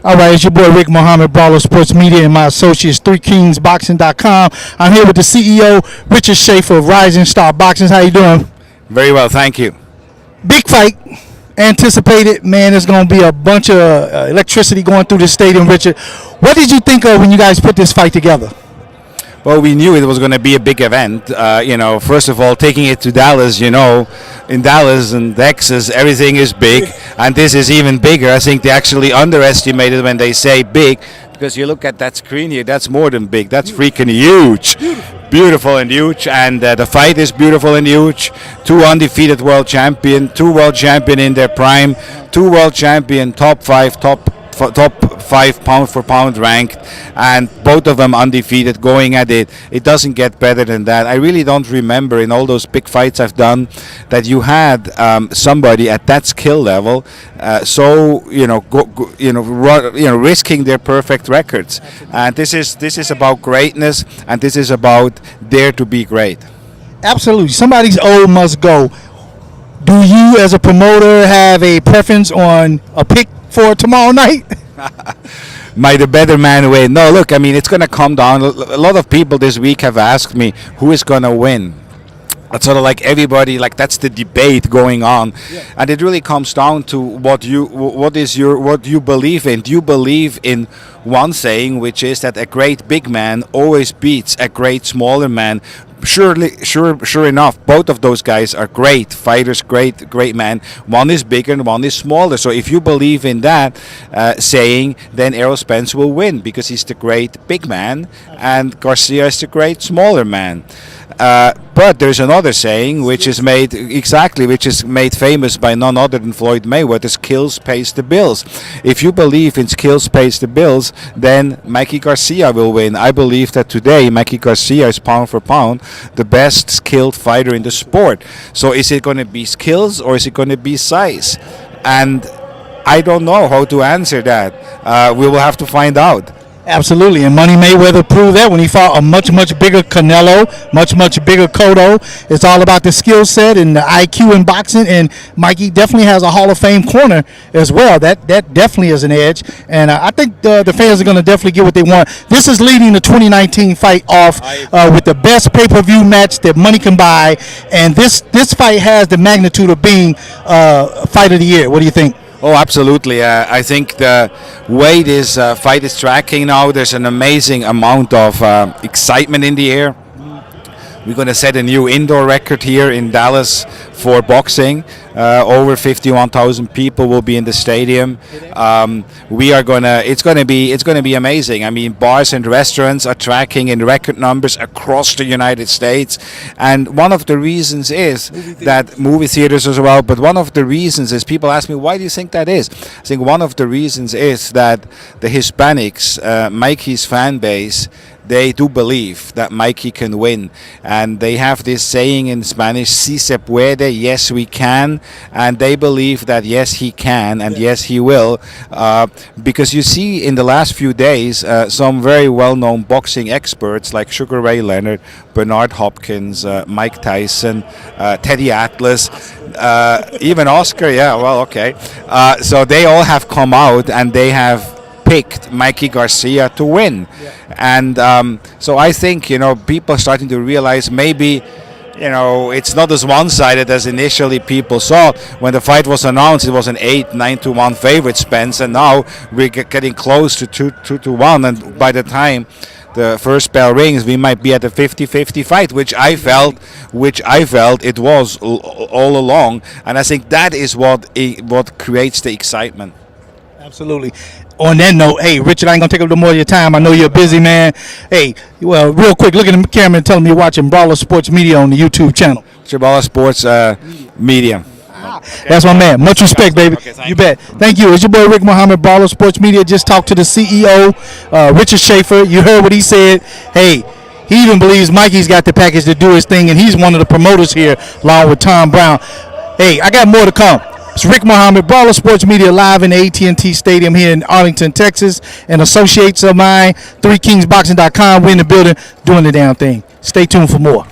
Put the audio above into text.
All right, it's your boy Rick Mohamed, Brawlers Sports Media, and my associates, 3kingsboxing.com. I'm here with the CEO, Richard Schaefer of Rising Star Boxing. How you doing? Very well, thank you. Big fight, anticipated. Man, there's going to be a bunch of electricity going through the stadium, Richard. What did you think of when you guys put this fight together? Well, we knew it was going to be a big event. First of all, taking it to Dallas, in Dallas and Texas, everything is big, and this is even bigger. I think they actually underestimated when they say big, because you look at that screen here, that's more than big. That's freaking huge. Beautiful and huge, and the fight is beautiful and huge. Two undefeated world champion, two world champion in their prime, two world champion, top five pound for pound ranked, and both of them undefeated going at it. It doesn't get better than that. I really don't remember in all those big fights I've done that you had somebody at that skill level risking their perfect records. And this is about greatness, and this is about dare to be great. Absolutely. Somebody's old must go. Do you, as a promoter, have a preference on a pick for tomorrow night? Might the better man win? No, look, I mean, it's going to come down. A lot of people this week have asked me who is going to win. It's sort of like everybody, like that's the debate going on, and it really comes down to what you believe in. Do you believe in one saying, which is that a great big man always beats a great smaller man? Sure enough, both of those guys are great fighters, great men. One is bigger and one is smaller. So if you believe in that saying, then Errol Spence will win because he's the great big man and Garcia is the great smaller man. But there's another saying which is made famous by none other than Floyd Mayweather: skills pays the bills. If you believe in skills pays the bills, then Mikey Garcia will win. I believe that today Mikey Garcia is pound for pound the best skilled fighter in the sport. So is it going to be skills or is it going to be size? And I don't know how to answer that. We will have to find out. Absolutely, and Money Mayweather proved that when he fought a much bigger Canelo, much bigger Cotto. It's all about the skill set and the IQ in boxing, and Mikey definitely has a Hall of Fame corner as well. That definitely is an edge, and I think the fans are going to definitely get what they want. This is leading the 2019 fight off with the best pay-per-view match that money can buy, and this fight has the magnitude of being fight of the year. What do you think? Oh, absolutely. I think the way this fight is tracking now, there's an amazing amount of excitement in the air. We're going to set a new indoor record here in Dallas for boxing. Over 51,000 people will be in the stadium. It's going to be amazing. I mean, bars and restaurants are tracking in record numbers across the United States. And one of the reasons is that movie theaters as well. But one of the reasons is, people ask me, why do you think that is? I think one of the reasons is that the Hispanics, Mikey's fan base, they do believe that Mikey can win, and they have this saying in Spanish, "Si se puede," yes we can, and they believe that yes he can and yes he will, because you see in the last few days some very well-known boxing experts like Sugar Ray Leonard, Bernard Hopkins, Mike Tyson, Teddy Atlas, even Oscar. Yeah, well, okay. So they all have come out and they have picked Mikey Garcia to win. And so I think, people are starting to realize maybe, it's not as one-sided as initially people saw. When the fight was announced, it was an 8-9 to 1 favorite, Spence, and now we're getting close to 2 to 1, and by the time the first bell rings, we might be at a 50-50 fight, which I felt it was all along, and I think that is what creates the excitement. Absolutely. On that note, hey, Richard, I ain't going to take up no more of your time. I know you're a busy man. Hey, well, real quick, look at the camera and tell them you're watching Brawler Sports Media on the YouTube channel. It's your Brawler Sports Media. That's my man. Much respect, baby. Okay, you bet. Thank you. It's your boy Rick Mohamed, Brawler Sports Media. Just talked to the CEO, Richard Schaefer. You heard what he said. Hey, he even believes Mikey's got the package to do his thing, and he's one of the promoters here, along with Tom Brown. Hey, I got more to come. It's Rick Mohamed, Brawler Sports Media, live in the AT&T Stadium here in Arlington, Texas, and associates of mine, 3kingsboxing.com. We're in the building doing the damn thing. Stay tuned for more.